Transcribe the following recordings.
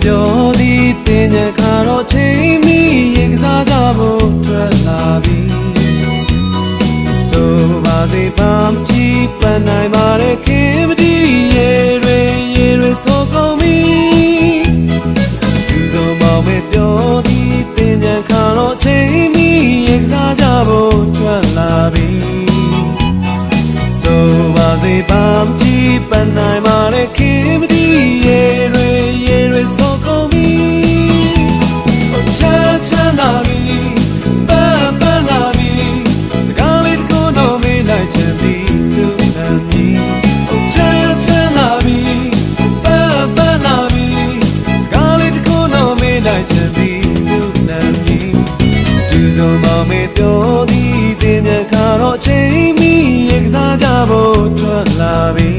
ပြောသည်တင်ညခါတော့ချိန်မီရေကစားကြဖို့ထွက်လာပြီဆိုပါစေပါမကြည့်ပန်းနိုင်ပါတဲ့ခင်မတီးရေတွေဆိုကုန်ပြီသူဆိုမောင်မေပြောသည်တင်ညခါတော့ချိန်မီရေကစားကြဖို့ထွက်လာပြီဆိုပါစေပါမကြည့်ပန်းနိုင်ပါတဲ့ခင်မတီးရေတွေဆိုကုန်ပြီချမ်းလာပြီပန်းလာပြီစကားလေးတစ်ခုတော့မေးလိုက်ချင်သည်သူ့နာမည်ချမ်းလာပြီပန်းလာပြီစကားလေးတစ်ခုတော့မေးလိုက်ချင်သည်သူ့နာမည်သူဆိုမောင်မေပြောသည်တင်ညခါတော့ချိန်မီရေကစားကြဖို့ထွက်လာပြီ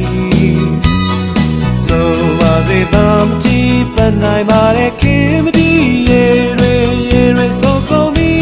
ဆိုပါစေပါမကြည့်ပန်းနိုင်ပါတဲ့ခင်မတီးရေတွေဆိုကုန်ပြီ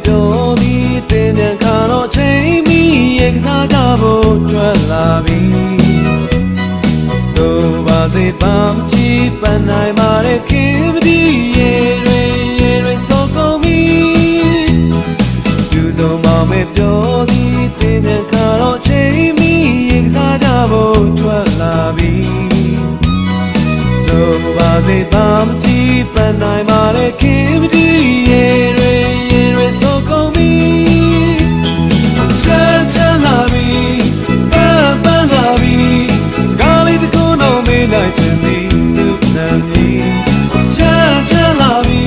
ပြောသည်တင်ညခါတော့ချိန်မီရေကစားကြဖို့ထွက်လာပြီဆိုပါစေပါမကြည့်ပန်းနိုင်ပါတဲ့ခင်မတီးရေတွေဆိုကုန်ပြီသူဆိုမောင်မေပြောသည်တင်ညခါတော့ချိန်မီရေကစားကြဖို့ထွက်လာပြီဆိုပါစေပါမကြည့်ပန်းနိုင်ပါတဲ့ခင်မတီးရေတွေဆိုကုန်ပြီချမ်းလာပြီပန်းလာပြီစကားလေးတစ်ခုတော့မေးလိုက်ချင်သည်သူ့နာမည်ချမ်းလာပြီ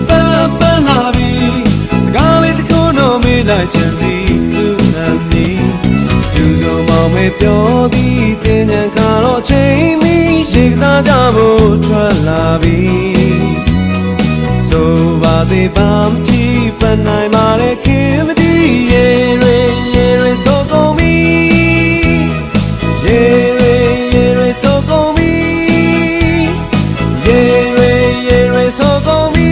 ပန်းလာပြီစကားလေးတစ်ခုတော့မေးလိုက်ချင်သည်သူ့နာမည်သူဆိုမောင်မေပြောသည်တင်ညခါတော့ချိန်မီရေကစားကြဖို့ထွက်လာပြီဆိုပါစေပါမကြည့်ပန်းနိုင်ပါတဲ့ခင်မတီးရေတွေဆိုကုန်ပြီရေတွေဆိုကုန်ပြီရေတွေဆိုကုန်ပြီ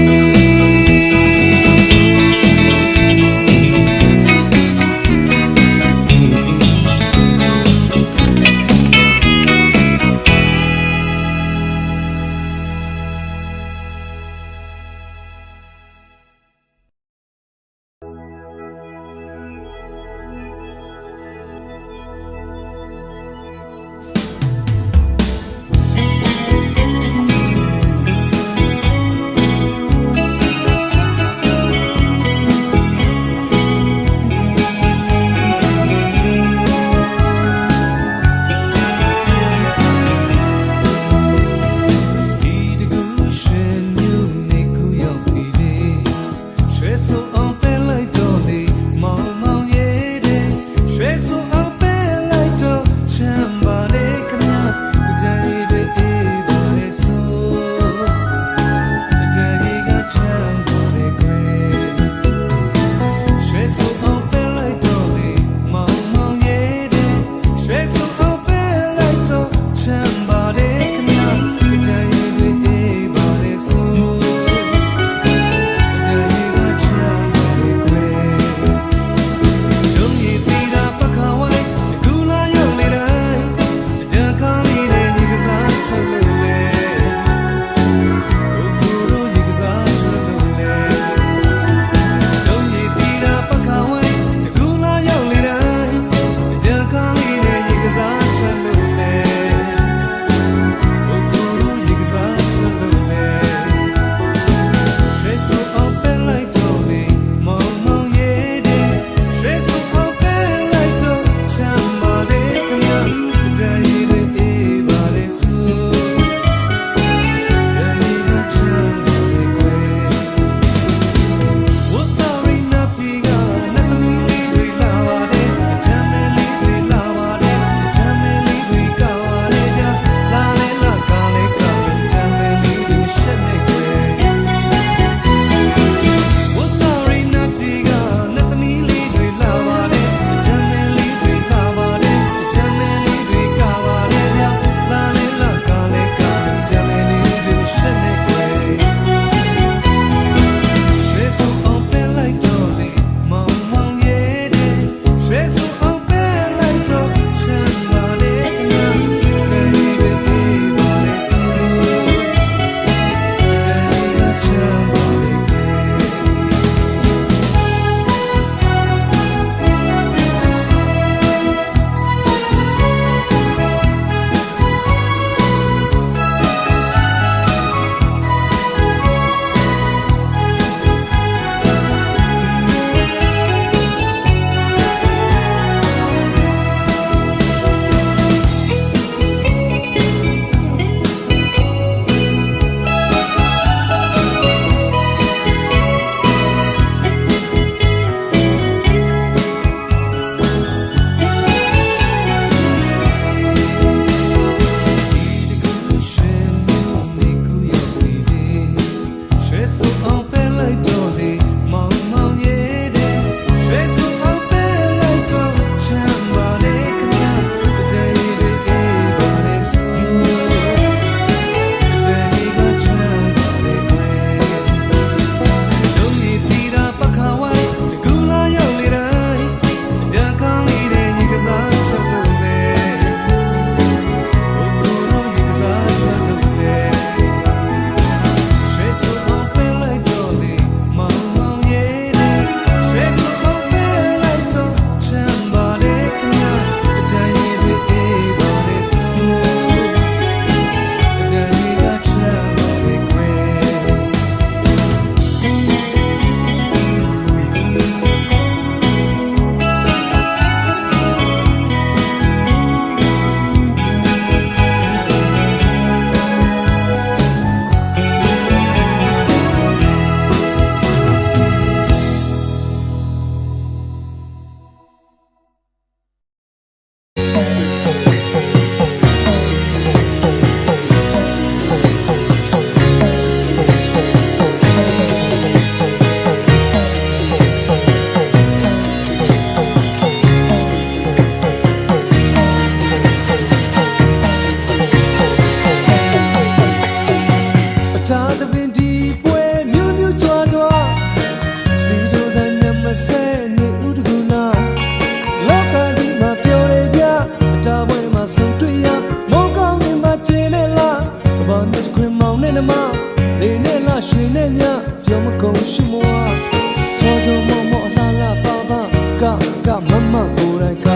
မမကိုယ်တိုင်က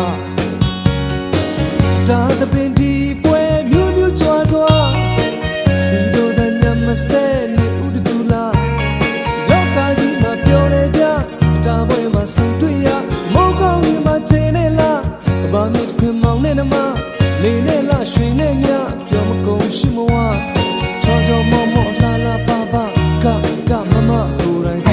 ဒါသပင်ဒီပွဲမြို့မြို့ကြွားကြွားစီတို့တဲ့ညမစဲနေဥတကူလာလောကကြီးမှာပြောနေကြဒါပွဲမှာဆုံတွေ့ရမောကောင်းကြီးမှာကျင်းနေလားဘာမြစ်ခွင်မောင်နဲ့နမနေနဲ့လားရွှေနဲ့မြပြောမကုန်ရှိမဝချောချောမောမောလာလာပါပါကမမကိုယ်တိုင်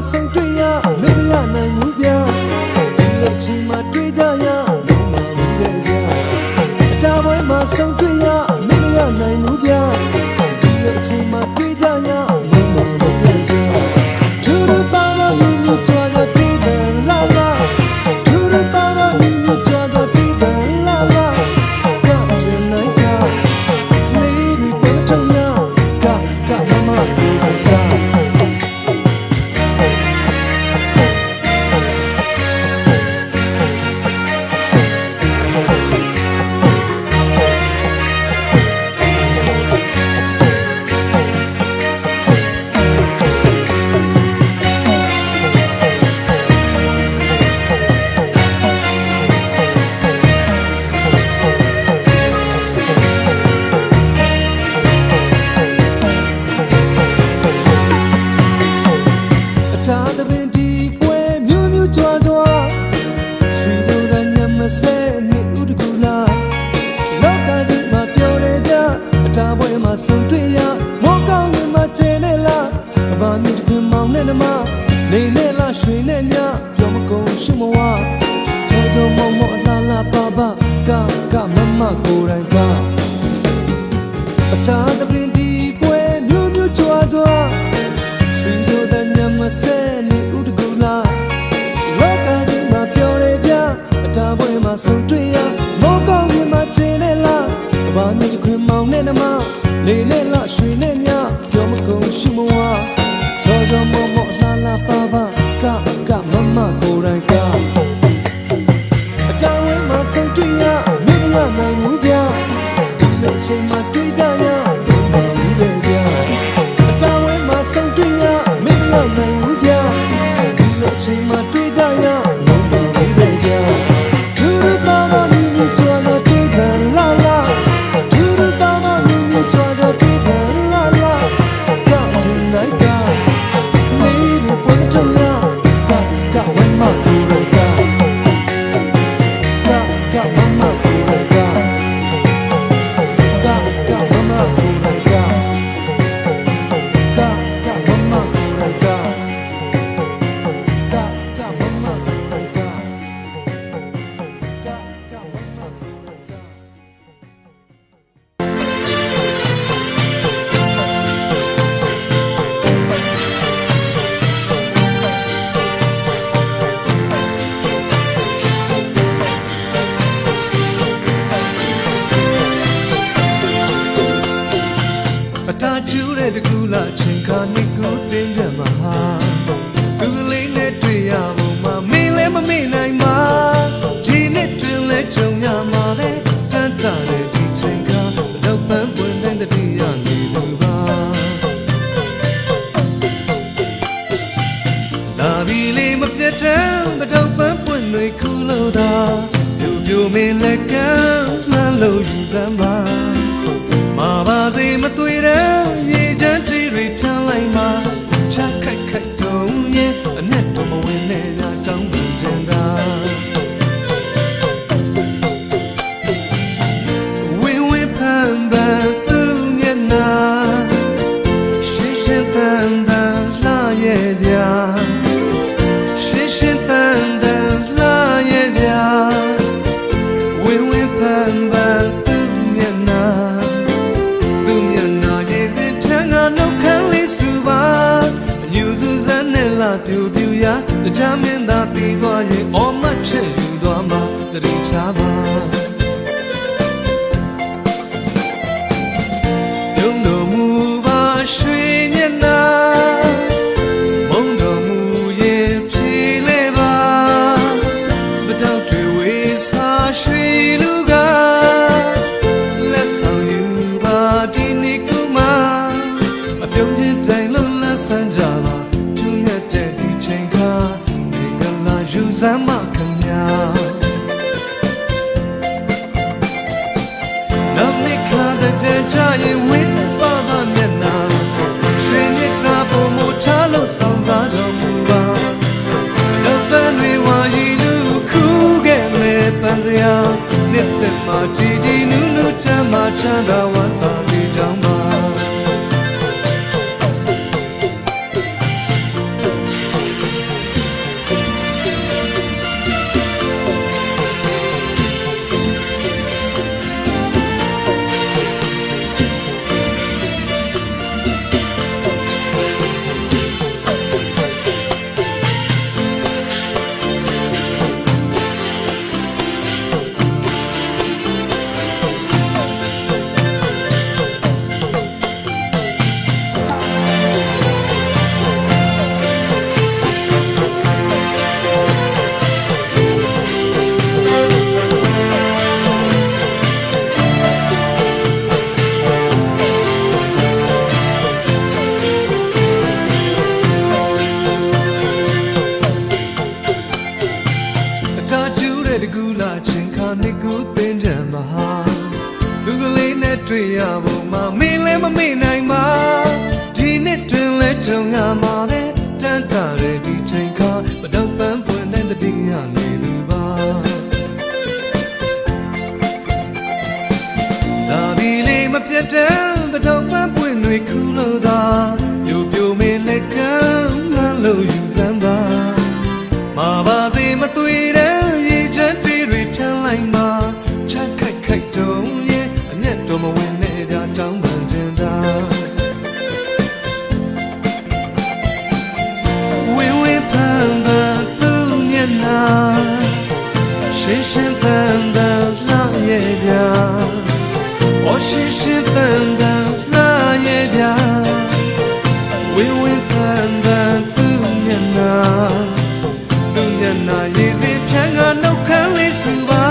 ဆုံးတွေ့ရမင်းရနိုင်ဘူးဗျာဒီလိုချိန်မှာတွေ့ကြရလုံးမဘူးလေဗျာအတားပွဲမှာဆုံးတွေ့ရမင်းရနိုင်ဘူးဗျာဒီလိုချိန်မှာတွေ့ကြရလုံးမဘူးလေဗျာသူတို့ပါမမင်းတို့ကြွားကြပြီးတယ်လာလာသူတို့ပါမမင်းတို့ကြွားကြပြီးတယ်လာလာကချင်နိုင်ကလေးတွေပေါ်ထုံရကမမကိုကဆုံးတွေ့ရမောကောင်းရင်မကျဲနဲ့လားအဘာမြစ်ခင်မောင်နဲ့နမနေနဲ့လားရွှေနဲ့မြပြောမကုန်ရှိမဝချောချောမောမောလာလာပါပါကမမကိုယ်တိုင်ကအတားတပင်ဒီပွဲမြို့မြို့ကြွားကြွားစီတို့တဲ့ညမစဲနေဥတကူလာလောကကြီးမှာပြောရပြအတားပွဲမှာဆုံးတွေ့ရမောကောင်းရင်မကျဲနဲ့လားအဘာမြစ်ခင်မောင်နဲ့နမနေနဲ့လားရွှေနဲ့မြပြောမကုန်ရှိမဝချောချောမောမောလာလာပါပါကမမကိုယ်တိုင်ကအတောင်ဝဲမှာဆုံးတွေ့ရမင်းရနိုင်ဘူးဗျာဒီလိုချိန်မှာတွေ့ကြရဘူးလေဗျာအတောင်ဝဲမှာဆုံးတွေ့ရမင်းရနိုင်ဘူးဗျာဒီလိုချိန်မှာတွေ့ကြရဘူးလေဗျာသူတို့ပါမမင်းတို့ကြွားတော့တွေ့တယ်လာလာသူတို့ပါမမင်းတို့ကြွားတော့တွေ့တယ်လာလာကချင်နိုင်ကလေးတွေပေါ်ထုံရကဝမ်းမကိုယ်တိုင်ကမမကိုယ်တိုင်ကမမကိုယ်တိုင်ကမမကိုယ်တိုင်ကမမကိုယ်တိုင်တာကျူးတဲ့တကူလာချင်းခါနှစ်ကူတင်ကြမှာဟာသူကလေးနဲ့တွေ့ရဖို့မမင်းလည်းမမေ့နိုင်မှာဒီနဲ့တွင်လဲကြုံရမှာပဲတန်တာတဲ့ဒီချင်းကတော့ပန်းပွင့်တဲ့တည်းရနေဘူးပါလာပြီလေမပြတ်တဲ့မတော့ပန်းပွင့်တွေခုလို့သာပြူပြူမင်းလက်ကလှမ်းလို့ယူစမ်းပါမာပါစေမတွေ့တဲ့ရေချမ်းတီတွေဖြန်းလိုက်မှာချက်ခိုက်ခိုက်တုံးရင်အမျက်တော်မဝင်နဲ့ညတောင်းပန်ချင်တာဝင်းဝင်းဖန်ပန်သူ့မျက်နှာရှင်းရှင်းပန်းပန်းလှရဲ့ဗျာရှင်းရှင်းပန်းပန်းလှရဲ့ဗျာဝင်းဝင်းဖန်ပန်းသူ့မျက်နှာပြူပြူရတချမ်းမင်းသာပြီးသွားရင်အော်မချက်ယူသွားမှာတတိချပါ တဲ့ကြရင်ဝင်းပါပါမျက်နှာရွှေမြစ်တာပုံမထားလို့ဆောင်စားတော်မူပါတော့ပန်းတွေဝါရီလူခုခဲ့မဲ့ပန်းစရာနှစ်သက်မှာကြည်ကြည်နူးနူးချမ်းသာချမ်းသာဝမ်းသာစေကြောင်းပါတကူလာချင်းခါနှစ်ကူသင်ကြံမဟာလူကလေးနဲ့တွေ့ရဖို့မမင်းလည်းမမေ့နိုင်ပါဒီနှစ်တွင်လဲကြုံရမှာပဲတန်တာတဲ့ဒီချိန်ခါမတော့ပန်းပွင့်တဲ့တတိယနေသူပါလာပြီလေးမပြတ်တဲ့မတော့ပန်းပွင့်တွေခူးလို့သာပြိုပြိုမင်းလက်ကမ်းလှမ်းလို့ယူစမ်းပါမပါစေမသွေတဲ့ချက်တွေဖြန်းလိုက်မှာချက်ခိုက်တုံးရဲ့အမျက်တော်မဝင်နဲ့ပြတောင်းပန်ခြင်းသာဝင်းဝင်းပန်းပန်းသူ့မျက်နှာရှင်းရှင်းပန်းပန်းလှရဲ့ပြအော်ရှင်းရှင်းပန်းပန်းလှရဲ့ပြဝင်းဝင်းပန်းပန်းသူ့မျက်နှာရေစီဖြန်းကနှုတ်ခမ်းလေးစုပါ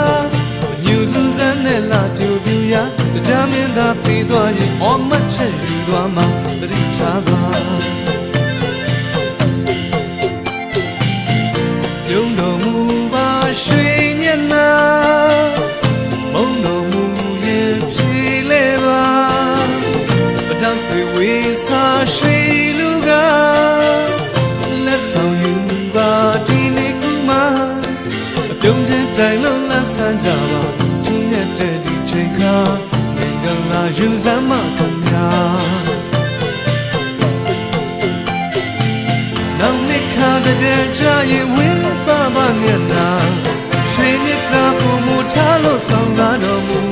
ညူစူးစမ်းနဲ့လာပြူပြူရကြားမင်းသာပြီးသွားရင်အော်မတ်ချက်ယူသွားမှတတိထားပါပြုံးတော်မူပါရွှေမျက်နှာမုံတော်မူရင်ဖြေလဲပါပတောက်တွေဝေစာရွှေလူကလက်ဆောင်ယူပါဒီနေ့ပြုံးတဲ့တိုင်လုံးလန်းဆန်းကြပါသူမြတ်တဲ့ဒီချိန်ခါနေကလာယူစမ်းမခင်ဗျာနောင်နှစ်ခါတဲ့ကြရင်ဝင်းပါပါမျက်နှာရွှေမြစ်တာပုံမထားလို့ဆောင်ကားတော်မူ